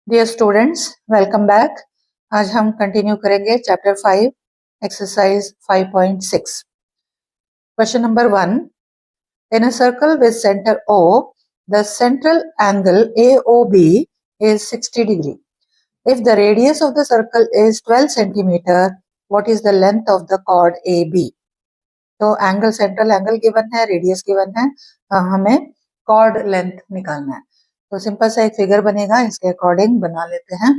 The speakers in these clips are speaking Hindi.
Dear students, welcome back. आज हम कंटिन्यू करेंगे chapter 5 exercise 5.6। Question number 1, in a circle with centre O the central angle AOB is 60 degree. If the radius of the circle is 12 centimeter, what is the length of the chord AB? तो एंगल, सेंट्रल एंगल गिवन है, रेडियस गिवन है, हमें कॉर्ड लेंथ निकालना है। तो सिंपल सा एक फिगर बनेगा, इसके अकॉर्डिंग बना लेते हैं।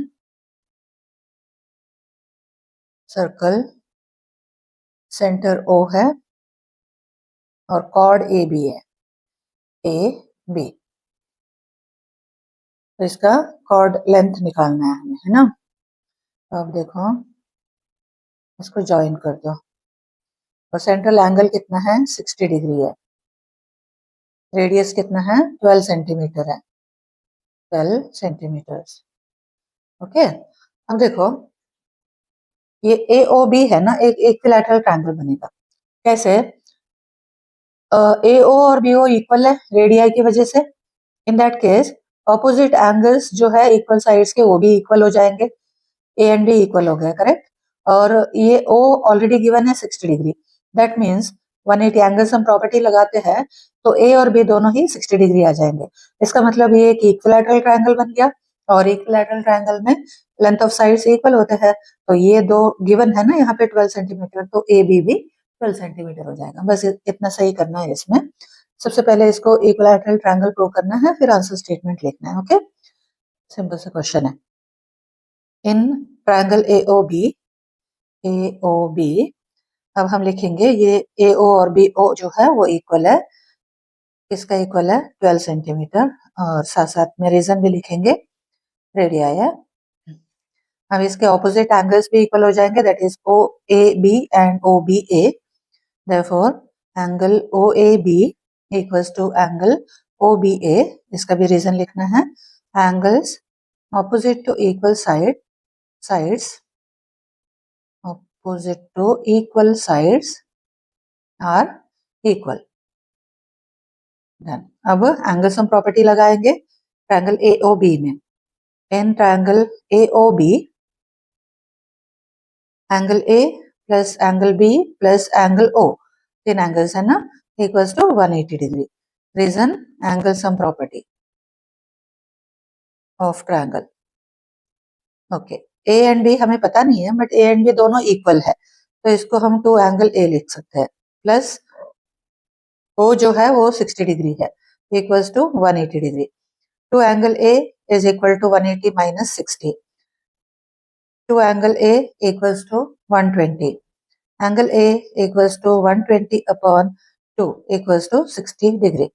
सर्कल सेंटर O है और कॉर्ड ए बी है, ए बी। तो इसका कॉर्ड लेंथ निकालना है हमें, है ना। तो अब देखो, इसको ज्वाइन कर दो और सेंट्रल एंगल कितना है, 60 डिग्री है। रेडियस कितना है, 12 सेंटीमीटर है, 12 सेंटीमीटर्स। ओके, अब देखो ये ए ओ बी है ना, एक इक्विलैटरल ट्रायंगल बनेगा। कैसे? ए ओ और बी ओ इक्वल है रेडियाई की वजह से। इन दैट केस ऑपोजिट एंगल्स जो है इक्वल साइड्स के, वो भी इक्वल हो जाएंगे। ए एंड बी इक्वल हो गया, करेक्ट। और ये ओ ऑलरेडी गिवन है 60 डिग्री। दैट मीन्स 180 एंगल्स हम प्रॉपर्टी लगाते हैं तो ए और बी दोनों ही 60 डिग्री आ जाएंगे। इसका मतलब ये एक इक्विलैटरल ट्रायंगल बन गया, और इक्विलैटरल ट्रायंगल में लेंथ ऑफ साइड्स इक्वल होते हैं। तो ये दो गिवन है ना यहाँ पे 12 सेंटीमीटर, तो ए बी भी 12 सेंटीमीटर हो जाएगा। बस इतना सही करना है इसमें। सबसे पहले इसको इक्विलैटरल ट्रायंगल प्रूव करना है, फिर आंसर स्टेटमेंट लिखना है। ओके, सिंपल सा क्वेश्चन है। In triangle A O B, अब हम लिखेंगे ये ए ओ और बी ओ जो है वो इक्वल है। किसका इक्वल है? 12 सेंटीमीटर। और साथ साथ में रीजन भी लिखेंगे, रेडियाई है। अब इसके ऑपोजिट एंगल्स भी इक्वल हो जाएंगे, that is O A B and O B A. Therefore angle O A B equals to angle O B A. इसका भी रीजन लिखना है। Angles opposite to equal sides opposite to equal sides are equal. Done. अब एंगल्स हम प्रॉपर्टी लगाएंगे ट्रायंगल AOB में। In triangle AOB, angle A plus angle B plus angle O, तीन एंगल्स है ना, equals to 180 degree. Reason angle sum property of triangle. Okay, A and B हमें पता नहीं है, बट ए एंड बी दोनों इक्वल है, तो इसको हम टू एंगल ए लिख सकते हैं। प्लस ओ जो है वो 60 डिग्री है, equals to 180 degree. Two angle A is equal to 180 minus 60। Two angle A equals to 120। Angle A equals to 120 upon 2 equals to 60 degree.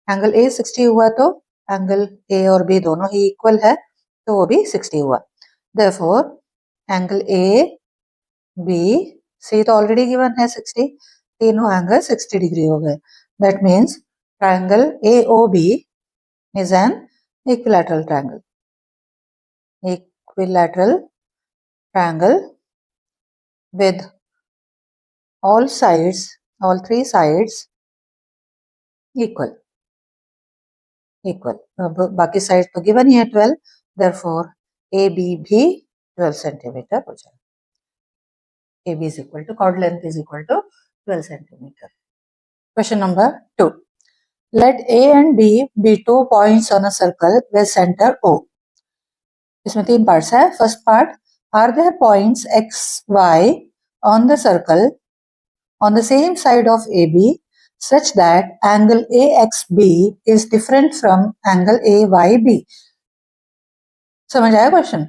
Angle A 60 हुआ तो एंगल ए और बी दोनों ही इक्वल है, तो वो भी 60 हुआ। Therefore angle A B C तो ऑलरेडी गिवन है 60, तीनों एंगल 60 डिग्री हो गए। That means triangle AOB is an equilateral triangle. Equilateral triangle with all sides, all three sides equal. Equal. अब बाकी साइड तो गिवन ही है 12, therefore AB भी 12 सेंटीमीटर हो जाएगा। AB is equal to, chord length is equal to 12 centimeter. Question number 2. Let A and B be 2 points on a circle with center O. इसमें तीन पार्ट्स है। First part, are there points X Y on the circle on the same side of AB such that angle AXB is different from angle AYB. समझ आया क्वेश्चन?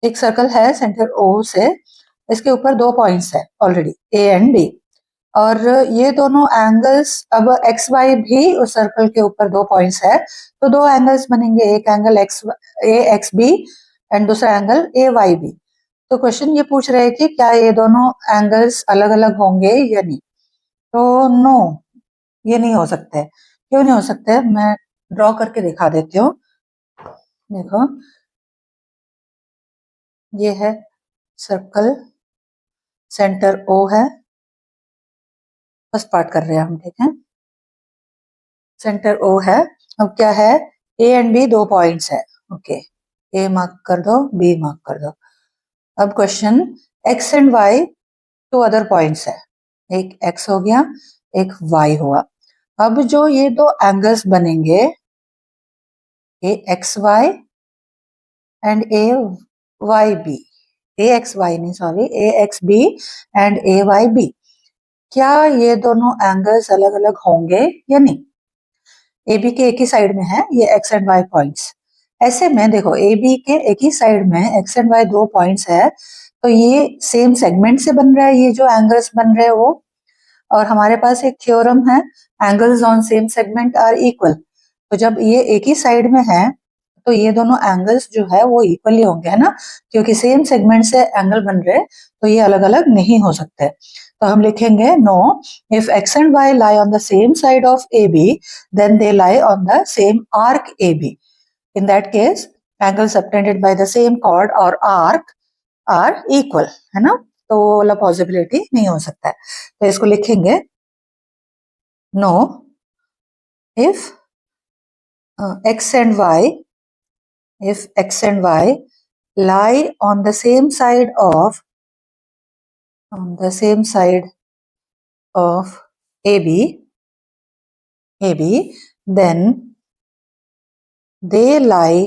एक सर्कल है सेंटर O से, इसके ऊपर दो पॉइंट्स है ऑलरेडी, A एंड B, और ये दोनों एंगल्स, अब एक्स वाई भी उस सर्कल के ऊपर दो पॉइंट्स है, तो दो एंगल्स बनेंगे, एक एंगल एक्स बी एंड दूसरा एंगल ए वाई बी। तो क्वेश्चन ये पूछ रहे हैं कि क्या ये दोनों एंगल्स अलग अलग होंगे या नहीं। तो नो, ये नहीं हो सकते। क्यों नहीं हो सकते? मैं ड्रॉ करके दिखा देती हूँ। देखो, ये है सर्कल, सेंटर O है, फर्स्ट पार्ट कर रहे हैं हम, ठीक है। सेंटर O है, अब क्या है, A एंड B दो पॉइंट्स है, ओके। ए मार्क कर दो, बी मार्क कर दो। अब question X and Y two other points है, एक एक्स हो गया, एक वाई हुआ। अब जो ये दो एंगल्स बनेंगे, A X Y and A Y B, A X Y नहीं sorry, A X B and A Y B, क्या ये दोनों एंगल्स अलग अलग होंगे या नहीं? ए बी के एक ही साइड में है ये एक्स एंड वाई पॉइंट्स, ऐसे में देखो ए बी के एक ही साइड में एक्स एंड वाई दो पॉइंट्स है, तो ये सेम सेगमेंट से बन रहा है, ये जो एंगल्स बन रहे हैं वो। और हमारे पास एक थ्योरम है, angles on same segment are equal, तो जब ये एक ही साइड में है तो ये दोनों एंगल्स जो है वो इक्वली होंगे, है ना, क्योंकि सेम सेगमेंट से एंगल बन रहे तो ये अलग अलग नहीं हो सकते। तो हम लिखेंगे no, if X and Y lie on the same side of A B then they lie on the same arc A B, in that case angle subtended by the same chord और आर्क आर इक्वल, है ना, तो वो वाला पॉसिबिलिटी नहीं हो सकता है। तो इसको लिखेंगे no, if x and y, if x and y lie on the same side of AB, then they lie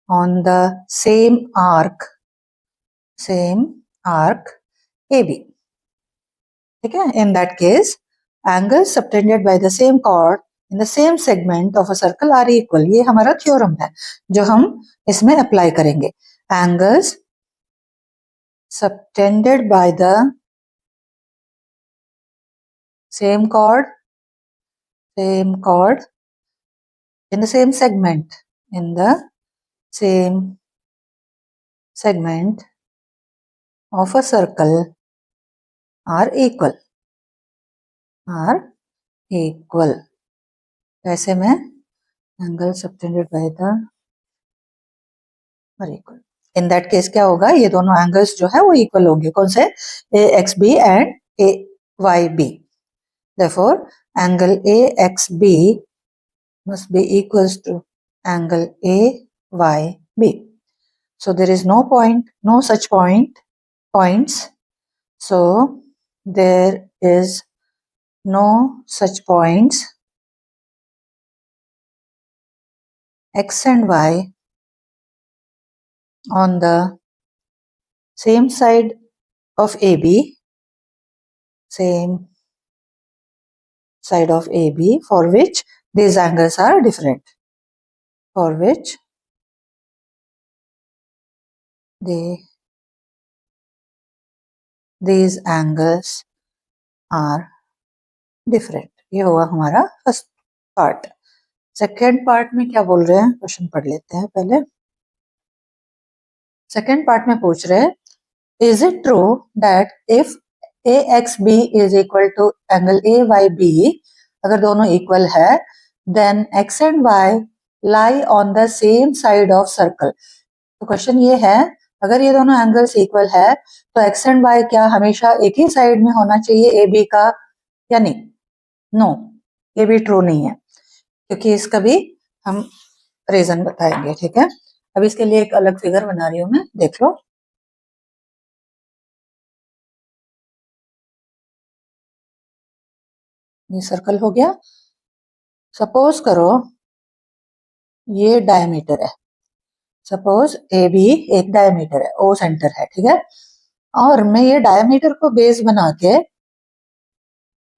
on the same arc AB, ठीक है। In that case, angles subtended by the same chord in the same segment of a circle are equal, ये हमारा थ्योरम है जो हम इसमें अप्लाई करेंगे। Angles subtended by the same chord in the same segment of a circle are equal, ऐसे में एंगल सबटेंडेड बाय द और इक्वल, इन दैट केस क्या होगा, ये दोनों एंगल्स जो है वो इक्वल होंगे, कौन से, A X B and A Y B, therefore angle A X B must be equals to angle A Y B. So there is no such points. So there is no such points X and Y on the same side of AB, for which these angles are different, these angles are different। ये हुआ हमारा फर्स्ट पार्ट। सेकेंड पार्ट में क्या बोल रहे हैं, क्वेश्चन पढ़ लेते हैं पहले। सेकेंड पार्ट में पूछ रहे हैं, is it true that if A X B is equal to angle A Y B, अगर दोनों इक्वल है, then X and Y lie on the same side of circle. तो क्वेश्चन ये है, अगर ये दोनों एंगल्स इक्वल है तो एक्स एंड वाई क्या हमेशा एक ही साइड में होना चाहिए ए बी का या नहीं? नो, ये भी ट्रू नहीं है, क्योंकि इसका भी हम रीजन बताएंगे, ठीक है। अब इसके लिए एक अलग फिगर बना रही हूं मैं, देख लो। ये सर्कल हो गया, सपोज करो ये डायमीटर है, सपोज ए बी एक डायमीटर है, ओ सेंटर है, ठीक है, और मैं ये डायमीटर को बेस बना के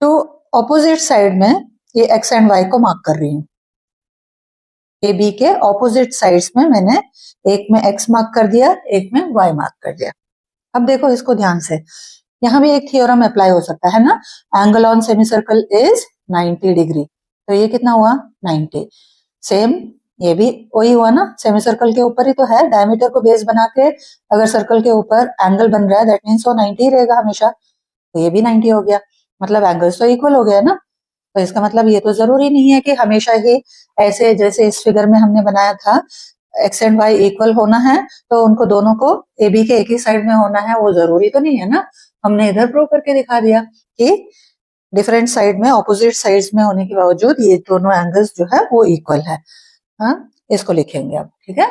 तो ऑपोजिट साइड में ये एक्स एंड वाई को मार्क कर रही हूँ। ए बी के ऑपोजिट साइड्स में मैंने एक में एक्स मार्क कर दिया, एक में वाई मार्क कर दिया। अब देखो इसको ध्यान से, यहाँ भी एक थ्योरम अप्लाई हो सकता है ना, angle on semi circle is 90 degree, तो ये कितना हुआ 90। सेम ये भी वही हुआ ना, सेमी सर्कल के ऊपर ही तो है, डायमीटर को बेस बना के अगर सर्कल के ऊपर एंगल बन रहा है दैट मीन्स वो 90 रहेगा हमेशा, तो ये भी 90 हो गया, मतलब एंगल्स तो इक्वल हो गया ना। तो इसका मतलब ये तो जरूरी नहीं है कि हमेशा ही ऐसे जैसे इस फिगर में हमने बनाया था एक्स एंड वाई इक्वल होना है तो उनको दोनों को ए बी के एक ही साइड में होना है, वो जरूरी तो नहीं है ना। हमने इधर प्रूव करके दिखा दिया कि डिफरेंट साइड में ऑपोजिट साइड्स में होने के बावजूद ये दोनों एंगल्स जो है वो इक्वल है। हाँ, इसको लिखेंगे अब, ठीक है।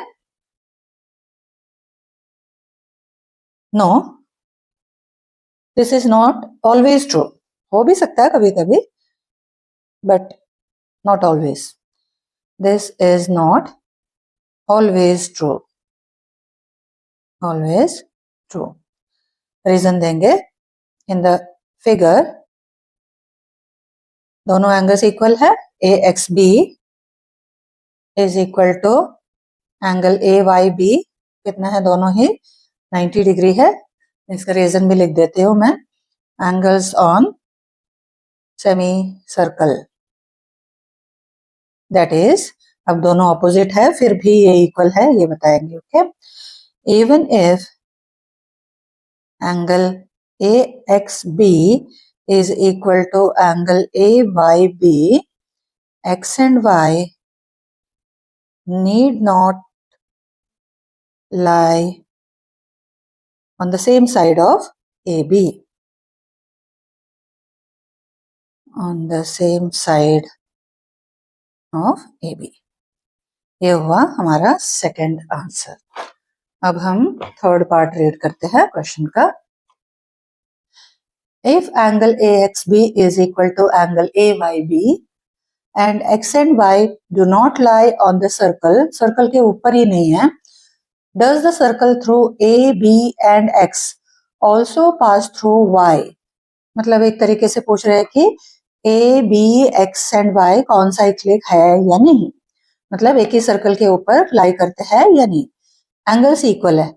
No, this is not always true, हो भी सकता है कभी कभी, but not always. This is not always true, always true. Reason देंगे, इन द फिगर दोनों एंगल्स इक्वल है, A X B is equal to angle A Y B, कितना है, दोनों ही 90 डिग्री है। इसका रीजन भी लिख देती हूँ मैं, angles on semi circle, that is, अब दोनों ऑपोजिट है फिर भी ये इक्वल है, ये बताएंगे, okay. Even if angle A X B is equal to angle AYB, X and Y need not lie on the same side of AB, on the same side of AB। ये हुआ हमारा सेकंड आंसर। अब हम थर्ड पार्ट रीड करते हैं क्वेश्चन का। If angle AXB is equal to angle AYB and X and Y do not lie on the circle, circle के ऊपर ही नहीं है, does the circle through A, B and X also pass through Y? मतलब एक तरीके से पूछ रहे हैं कि A, B, X and Y कौन सा इक्लिक है या नहीं, मतलब एक ही सर्कल के ऊपर लाई करते हैं या नहीं। एंगल्स इक्वल है,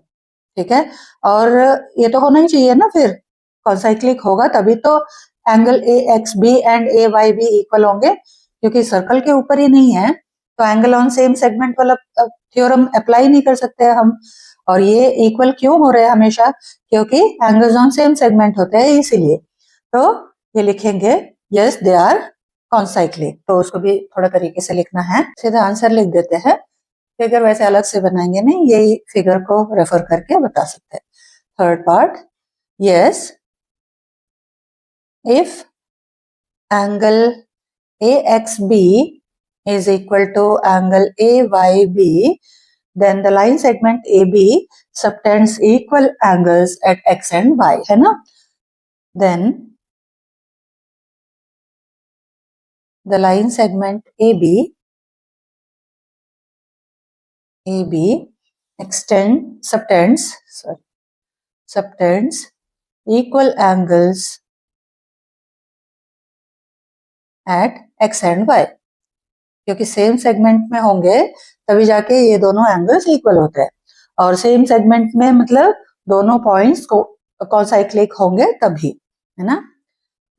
ठीक है, और ये तो होना ही चाहिए ना, फिर कौन सा इक्लिक होगा तभी तो angle A X B and A Y B equal होंगे, क्योंकि सर्कल के ऊपर ही नहीं है तो एंगल ऑन सेम सेगमेंट वाला थ्योरम अप्लाई नहीं कर सकते हम। और ये इक्वल क्यों हो रहे हैं हमेशा, क्योंकि एंगल्स ऑन सेम सेगमेंट होते हैं इसीलिए। तो ये लिखेंगे यस दे आर कॉन्साइक्लिक, तो उसको भी थोड़ा तरीके से लिखना है, सीधा आंसर लिख देते हैं, फिगर वैसे अलग से बनाएंगे नहीं, यही फिगर को रेफर करके बता सकते हैं। Third part, yes if angle AXB is equal to angle AYB, then the line segment AB subtends equal angles at X and Y, है ना। Then the line segment AB subtends equal angles at X and Y, क्योंकि सेम सेगमेंट में होंगे तभी जाके ये दोनों एंगल्स इक्वल होते हैं, और सेम सेगमेंट में मतलब दोनों पॉइंट्स को कॉन्साइक्लिक होंगे तभी, है ना।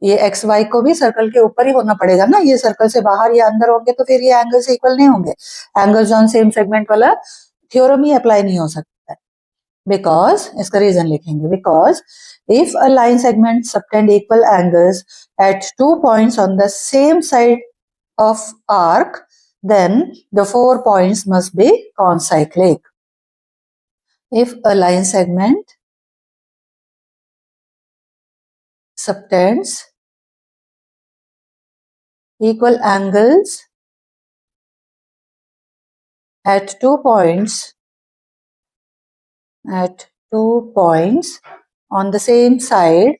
ये एक्स वाई को भी सर्कल के ऊपर ही होना पड़ेगा ना, ये सर्कल से बाहर या अंदर होंगे तो फिर ये एंगल्स इक्वल नहीं होंगे, एंगल्स ऑन सेम सेगमेंट वाला थ्योरम ही अप्लाई नहीं हो सकता है। बिकॉज, इसका रीजन लिखेंगे, because if a line segment subtend equal angles at 2 points on the same side of arc, then the 4 points must be concyclic. If a line segment subtends equal angles at 2 points on the same side,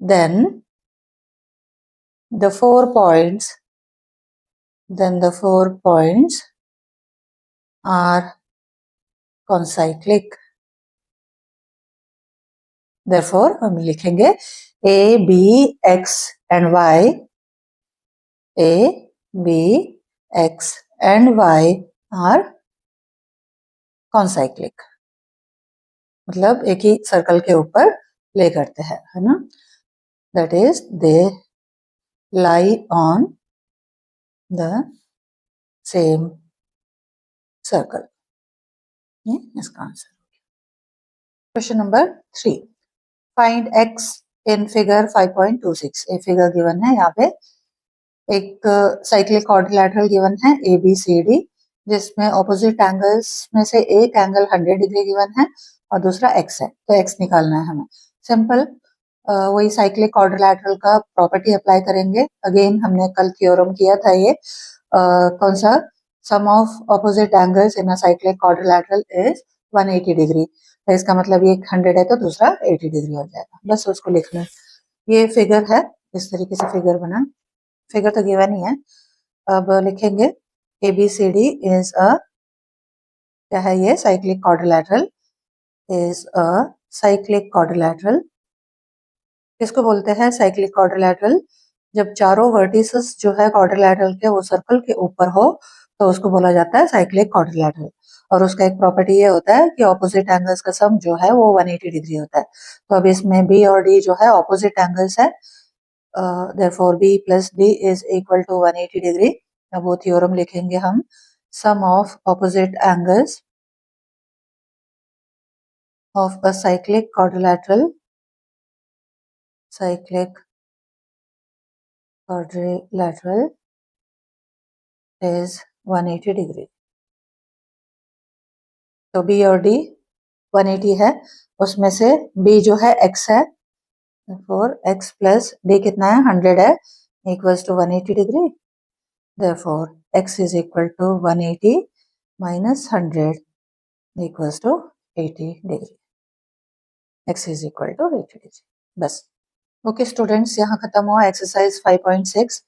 then the 4 points are concyclic. Therefore हम लिखेंगे A, B, X and Y, A, B, X and Y are concyclic, मतलब एक ही सर्कल के ऊपर प्ले करते हैं, है ना। That is they lie on the same circle, इसका answer. Question number 3, find X in figure 5.26। एक फिगर गिवन है, यहाँ पे एक साइक्लिक क्वाड्रिलैटरल गिवन है ABCD, जिसमें ऑपोजिट एंगल्स में से एक एंगल 100 डिग्री गिवन है और दूसरा x है, तो x निकालना है हमें। सिंपल, वही साइक्लिक क्वाड्रिलैटरल का प्रॉपर्टी अप्लाई करेंगे। अगेन हमने कल थ्योरम किया था ये कौन सा, sum of opposite angles in a cyclic quadrilateral is 180 degree. तो इसका मतलब ये 100 है तो दूसरा 80 डिग्री हो जाएगा, बस उसको लिखना है। ये फिगर है, इस तरीके से फिगर बना, फिगर तो गिवन ही है। अब लिखेंगे ABCD इज अ, क्या है ये, cyclic quadrilateral, is a cyclic quadrilateral. किसको बोलते हैं साइक्लिक क्वाड्रिलैटरल? जब चारों वर्टिसेस जो है क्वाड्रिलैटरल के वो सर्कल के ऊपर हो तो उसको बोला जाता है साइक्लिक क्वाड्रिलैटरल। और उसका एक प्रॉपर्टी ये होता है कि ऑपोजिट एंगल्स का सम जो है वो 180 डिग्री होता है। तो अब इसमें बी और डी जो है ऑपोजिट एंगल्स है, therefore b plus d is equal to 180 degree. अब वो थ्योरम लिखेंगे हम, sum of opposite angles of a cyclic quadrilateral is 180 degree. तो B और D 180 है, उसमें से B जो है x है, therefore x plus D कितना है, 100 है, equals to 180 degree. therefore x is equal to 180 minus 100 equals to 80 degree. x is equal to 80 degree, बस। ओके स्टूडेंट्स, यहाँ खत्म हुआ एक्सरसाइज 5.6।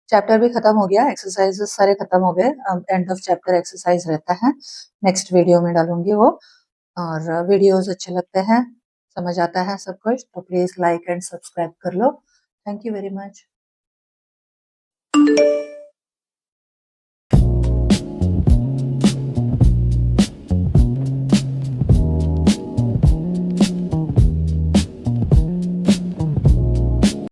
चैप्टर भी खत्म हो गया, एक्सरसाइजेस सारे खत्म हो गए। अब एंड ऑफ चैप्टर एक्सरसाइज रहता है, नेक्स्ट वीडियो में डालूंगी वो। और वीडियोस अच्छे लगते हैं, समझ आता है सब कुछ, तो प्लीज लाइक एंड सब्सक्राइब कर लो। Thank you very much.